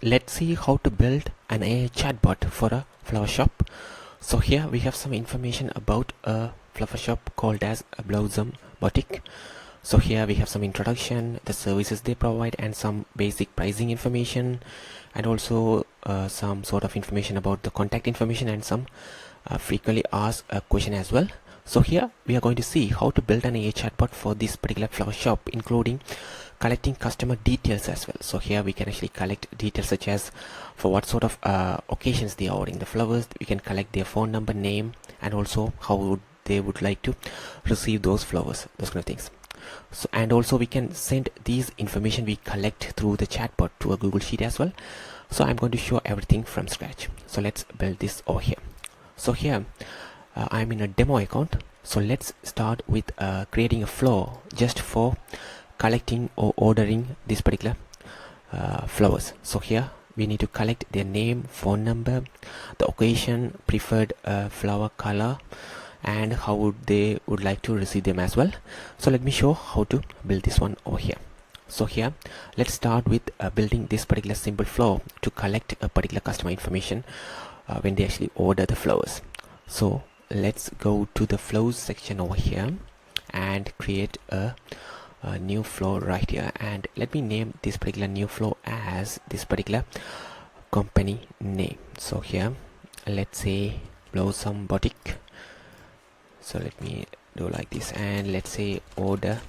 Let's see how to build an AI chatbot for a flower shop. So here we have some information about a flower shop called as a Blossom Boutique. So here we have some introduction, the services they provide, and some basic pricing information, and also some sort of information about the contact information and some frequently asked question as well. So here we are going to see how to build an AI chatbot for this particular flower shop, including collecting customer details as well. So here we can actually collect details such as for what sort of occasions they are ordering the flowers. We can collect their phone number, name, and also how they would like to receive those flowers, those kind of things. So, and also we can send these information we collect through the chatbot to a Google Sheet as well. So I'm going to show everything from scratch. So let's build this over here. So here I'm in a demo account. So let's start with creating a flow just for collecting or ordering this particular flowers. So here we need to collect their name, phone number, the occasion, preferred flower color, and how they would like to receive them as well. So let me show how to build this one over here. So here let's start with building this particular simple flow to collect a particular customer information when they actually order the flowers. So let's go to the flows section over here and create a new flow right here, and let me name this particular new flow as this particular company name. So here let's say Blossom Boutique. So let me do like this, and let's say order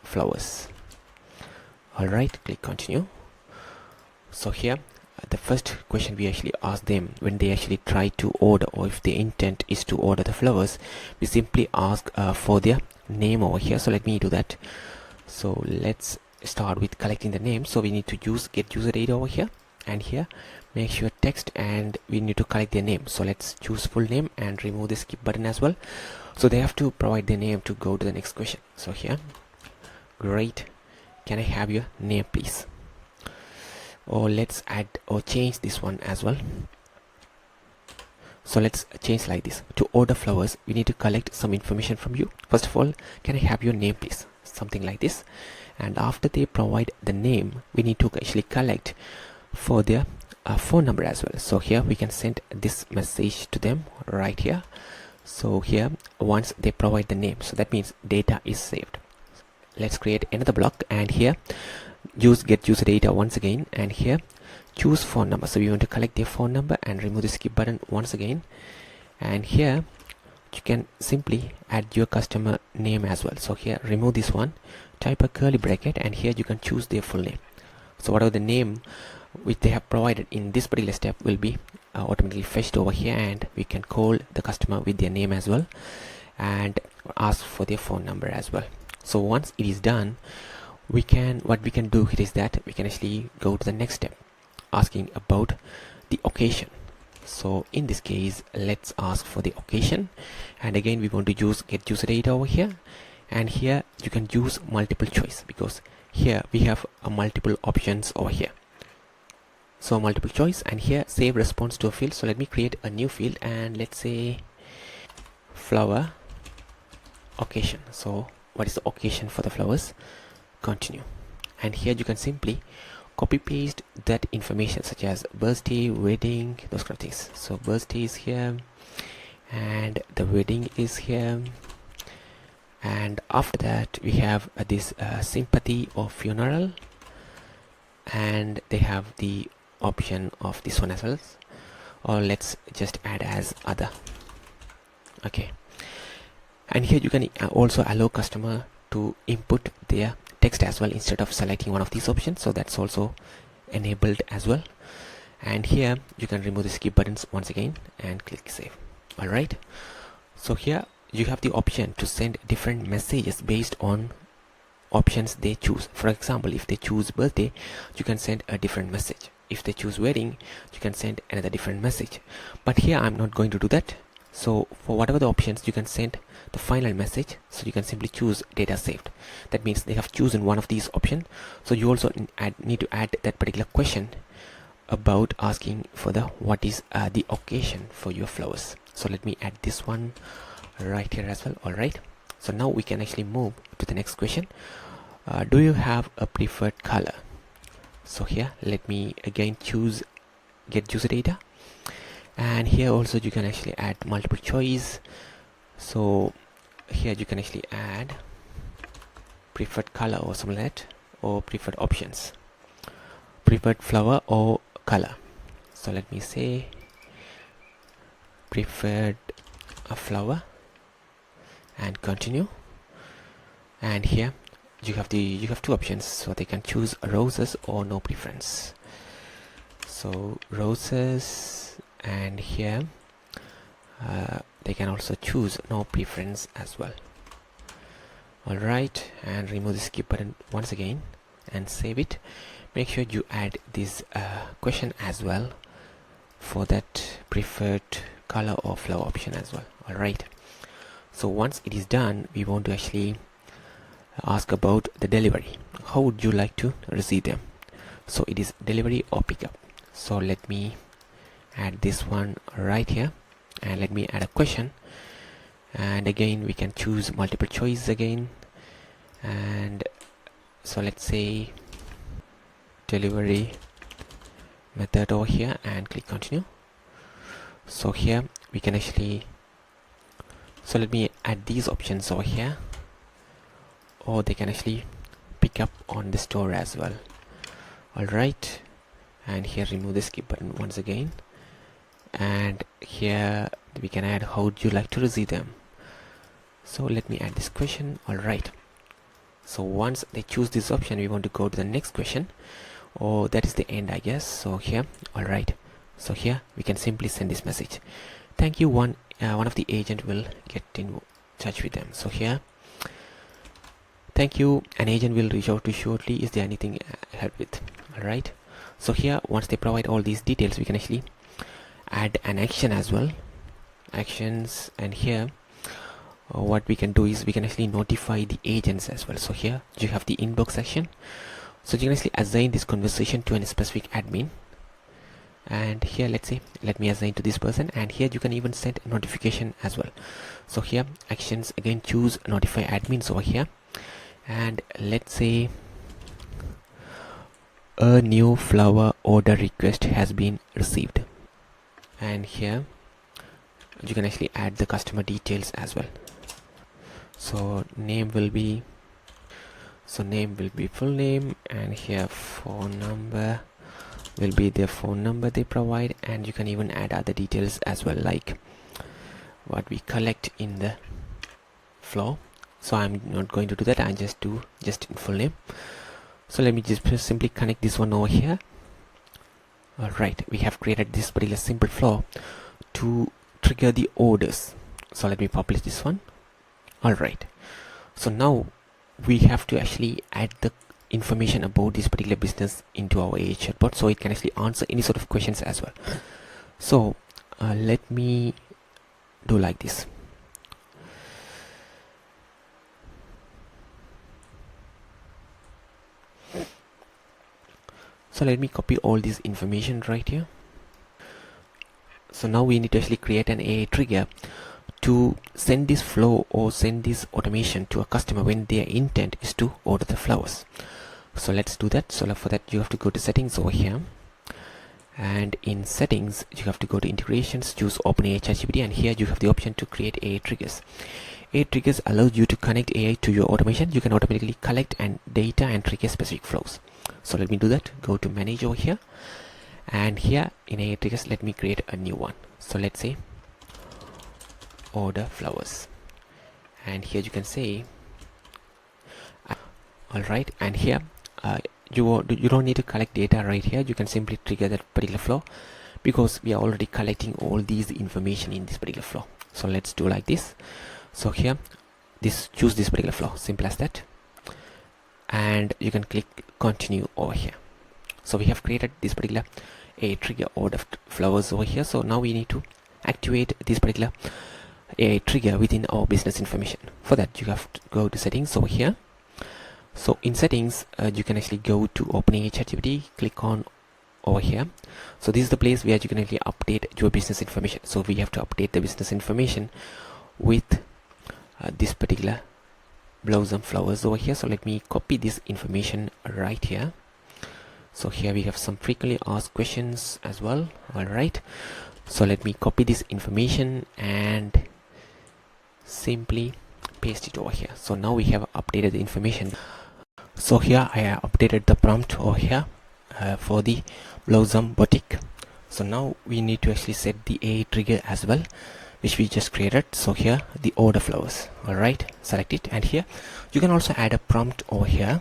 flowers. Alright, click continue. So here the first question we actually ask them when they actually try to order, or if the intent is to order the flowers, we simply ask for their name over here. So let me do that. So let's start with collecting the name. So we need to use get user data over here, and here make sure text, and we need to collect their name. So let's choose full name and remove the skip button as well. So they have to provide their name to go to the next question. So here, great, can I have your name please? Or let's add or change this one as well. So let's change like this. To order flowers, we need to collect some information from you. First of all, can I have your name please? Something like this. And after they provide the name, we need to actually collect for their phone number as well. So here we can send this message to them right here. So here once they provide the name, so that means data is saved. Let's create another block, and here use get user data once again, and here choose phone number. So we want to collect their phone number and remove the skip button once again, and here you can simply add your customer name as well. So here remove this one, type a curly bracket, and here you can choose their full name. So whatever the name which they have provided in this particular step will be automatically fetched over here, and we can call the customer with their name as well and ask for their phone number as well. So once it is done, what we can do here is that we can actually go to the next step, asking about the occasion. So in this case, let's ask for the occasion, and again we want to use get user data over here, and here you can use multiple choice because here we have multiple options over here. So multiple choice, and here save response to a field. So let me create a new field, and let's say flower occasion. So what is the occasion for the flowers? Continue, and here you can simply copy paste that information such as birthday, wedding, those kind of things. So birthday is here and the wedding is here, and after that we have this sympathy or funeral, and they have the option of this one as well, or let's just add as other. Okay, and here you can also allow customer to input their text as well instead of selecting one of these options, so that's also enabled as well. And here you can remove the skip buttons once again and click save. Alright, so here you have the option to send different messages based on options they choose. For example, if they choose birthday, you can send a different message. If they choose wedding, you can send another different message. But here I'm not going to do that. So for whatever the options, you can send the final message. So you can simply choose data saved. That means they have chosen one of these options. So you also need to add that particular question about asking for the what is the occasion for your flowers. So let me add this one right here as well. Alright, so now we can actually move to the next question. Do you have a preferred color? So here let me again choose get user data, and here also you can actually add multiple choice. So here you can actually add preferred color or something like that, or preferred options, preferred flower or color. So let me say preferred a flower and continue. And here you have two options, so they can choose roses or no preference. So roses, and here they can also choose no preference as well. Alright, and remove the skip button once again and save it. Make sure you add this question as well for that preferred color or flower option as well. Alright, so once it is done, we want to actually ask about the delivery. How would you like to receive them? So it is delivery or pickup. So let me add this one right here, and let me add a question, and again we can choose multiple choice again. And so let's say delivery method over here and click continue. So here we can actually, so let me add these options over here, or they can actually pick up on the store as well. Alright, and here remove the skip button once again, and here we can add how would you like to receive them. So let me add this question. Alright, so once they choose this option, we want to go to the next question, or that is the end, I guess. So here, alright, so here we can simply send this message, thank you, one of the agent will get in touch with them. So here, thank you, an agent will reach out to you shortly, is there anything help with? Alright, so here once they provide all these details, we can actually add an action as well, actions. And here what we can do is we can actually notify the agents as well. So here you have the inbox section, so you can actually assign this conversation to a specific admin, and here let's say let me assign to this person, and here you can even send a notification as well. So here actions, again choose notify admins over here, and let's say a new flower order request has been received, and here you can actually add the customer details as well. So name will be full name, and here phone number will be their phone number they provide, and you can even add other details as well, like what we collect in the flow. So I'm not going to do that, I just do just in full name. So let me just simply connect this one over here. Alright, we have created this particular simple flow to trigger the orders. So let me publish this one. Alright, so now we have to actually add the information about this particular business into our AI chatbot, so it can actually answer any sort of questions as well. So let me do like this. So let me copy all this information right here. So now we need to actually create an AI trigger to send this flow or send this automation to a customer when their intent is to order the flowers. So let's do that. So for that you have to go to settings over here, and in settings you have to go to integrations, choose OpenAI ChatGPT, and here you have the option to create AI triggers. AI triggers allows you to connect AI to your automation. You can automatically collect and data and trigger specific flows. So let me do that. Go to manage over here, and here in AI triggers let me create a new one. So let's say order flowers, and here you can say alright, and here you don't need to collect data right here. You can simply trigger that particular flow because we are already collecting all these information in this particular flow. So let's do like this. So here choose this particular flow, simple as that, and you can click continue over here. So we have created this particular a trigger order flowers over here. So now we need to activate this particular a trigger within our business information. For that you have to go to settings over here. So in settings you can actually go to OpenAI ChatGPT, click on over here. So this is the place where you can actually update your business information. So we have to update the business information with this particular blossom flowers over here. So let me copy this information right here. So here we have some frequently asked questions as well. All right, so let me copy this information and simply paste it over here. So now we have updated the information. So here I have updated the prompt over here for the Blossom Boutique. So now we need to actually set the AI trigger as well, which we just created. So here the order flowers. All right, select it, and here you can also add a prompt over here.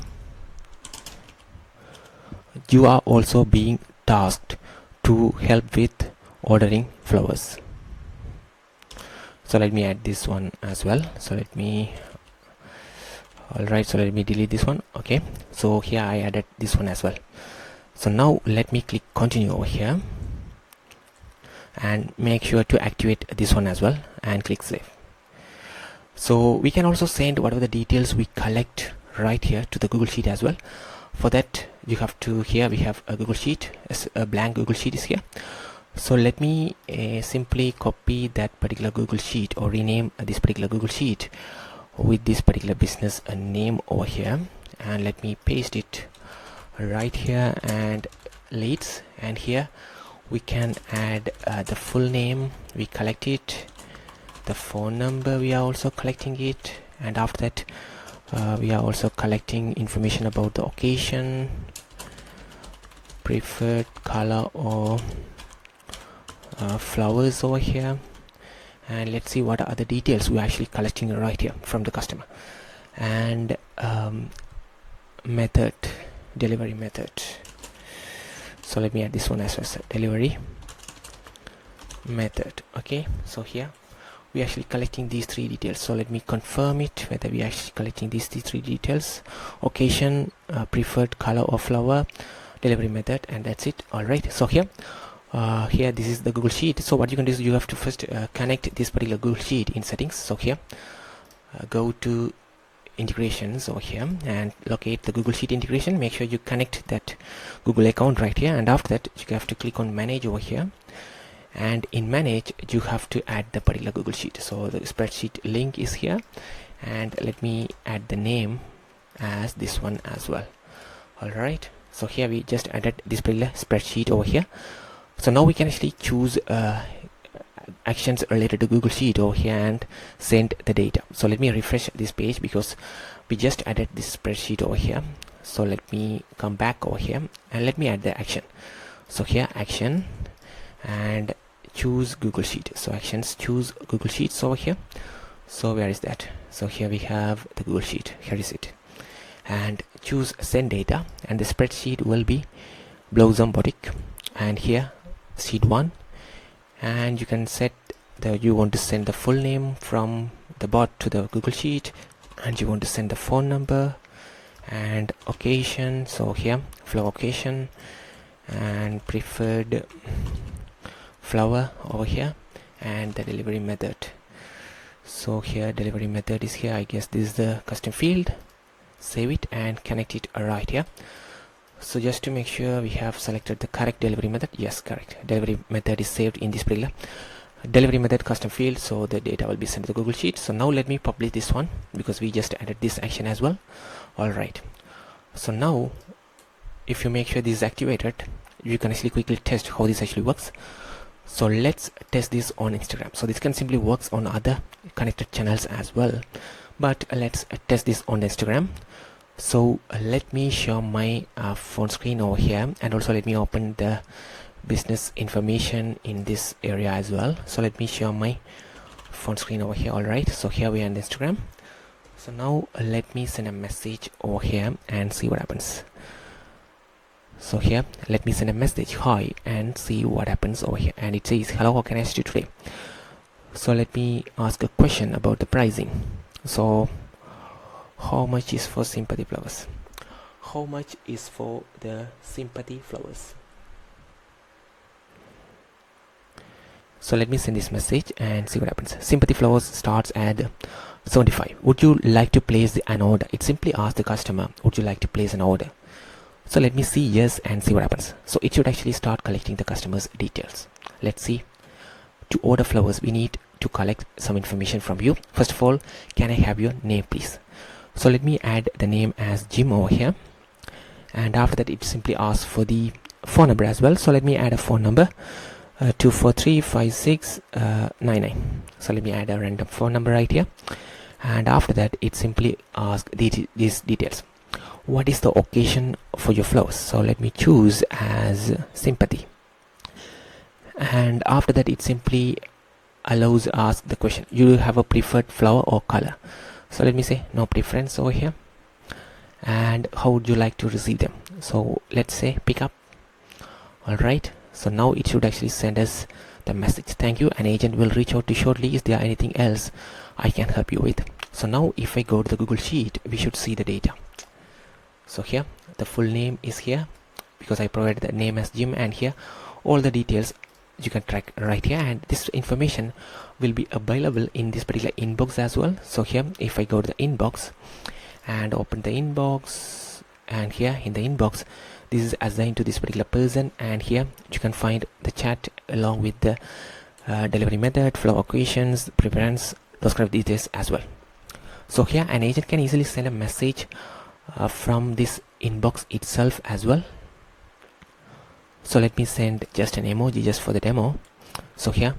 You are also being tasked to help with ordering flowers. So let me add this one as well. So let me delete this one. Okay, so here I added this one as well. So now let me click continue over here and make sure to activate this one as well and click save. So we can also send whatever the details we collect right here to the Google Sheet as well. For that you have to, here we have a Google Sheet, a blank Google Sheet is here. So let me simply copy that particular Google Sheet or rename this particular Google Sheet with this particular business name over here, and let me paste it right here and leads, and here we can add the full name, we collect it, the phone number we are also collecting it, and after that we are also collecting information about the occasion, preferred color or flowers over here, and let's see what are the details we're actually collecting right here from the customer. And method, delivery method. So let me add this one as well, delivery method. Okay, so here we actually collecting these three details. So let me confirm it whether we actually collecting these three details: occasion, preferred color or flower, delivery method, and that's it. All right, so here this is the Google Sheet. So what you can do is you have to first connect this particular Google Sheet in settings. So here go to integrations over here and locate the Google Sheet integration. Make sure you connect that Google account right here, and after that you have to click on manage over here, and in manage you have to add the particular Google Sheet. So the spreadsheet link is here, and let me add the name as this one as well. All right, so here we just added this particular spreadsheet over here. So now we can actually choose actions related to Google Sheet over here and send the data. So let me refresh this page because we just added this spreadsheet over here. So let me come back over here and let me add the action. So here action and choose Google Sheet. So actions, choose Google Sheets over here. So where is that? So here we have the Google Sheet. Here is it. And choose send data, and the spreadsheet will be Blossom Boutique, and here sheet 1, and you can set you want to send the full name from the bot to the Google Sheet, and you want to send the phone number and occasion. So here flower occasion and preferred flower over here, and the delivery method. So here delivery method is here. I guess this is the custom field. Save it and connect it right here. So just to make sure we have selected the correct delivery method. Yes, correct. Delivery method is saved in this particular delivery method custom field, so the data will be sent to the Google Sheet. So now let me publish this one because we just added this action as well. All right, so now if you make sure this is activated, you can actually quickly test how this actually works. So let's test this on Instagram. So this can simply works on other connected channels as well, but let's test this on Instagram. So let me show my phone screen over here, and also let me open the business information in this area as well. So let me show my phone screen over here. All right, so here we are on Instagram. So now let me send a message over here and see what happens. So here let me send a message, hi, and see what happens over here, and it says, hello, how can I assist you today? So let me ask a question about the pricing. So how much is for sympathy flowers? How much is for the sympathy flowers? So let me send this message and see what happens. Sympathy flowers starts at 75. Would you like to place an order? It simply asks the customer, would you like to place an order? So let me see yes and see what happens. So it should actually start collecting the customer's details. Let's see. To order flowers, we need to collect some information from you. First of all, can I have your name please? So let me add the name as Jim over here, and after that it simply asks for the phone number as well. So let me add a phone number, 2435699. So let me add a random phone number right here, and after that it simply asks these details. What is the occasion for your flowers? So let me choose as sympathy, and after that it simply allows us the question, you have a preferred flower or color? So let me say no preference over here. And how would you like to receive them? So let's say pick up. All right, so now it should actually send us the message, thank you, an agent will reach out to you shortly, is there anything else I can help you with? So now if I go to the Google Sheet, we should see the data. So here the full name is here because I provided the name as Jim, and here all the details you can track right here, and this information will be available in this particular inbox as well. So here if I go to the inbox and open the inbox, and here in the inbox this is assigned to this particular person, and here you can find the chat along with the delivery method, flow occasions, preference, those kind of details as well. So here an agent can easily send a message from this inbox itself as well. So let me send just an emoji just for the demo. So here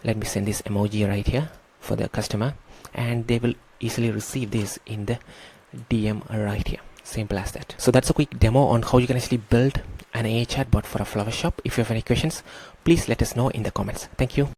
let me send this emoji right here for the customer, and they will easily receive this in the DM right here. Simple as that. So that's a quick demo on how you can actually build an AI chatbot for a flower shop. If you have any questions, please let us know in the comments. Thank you.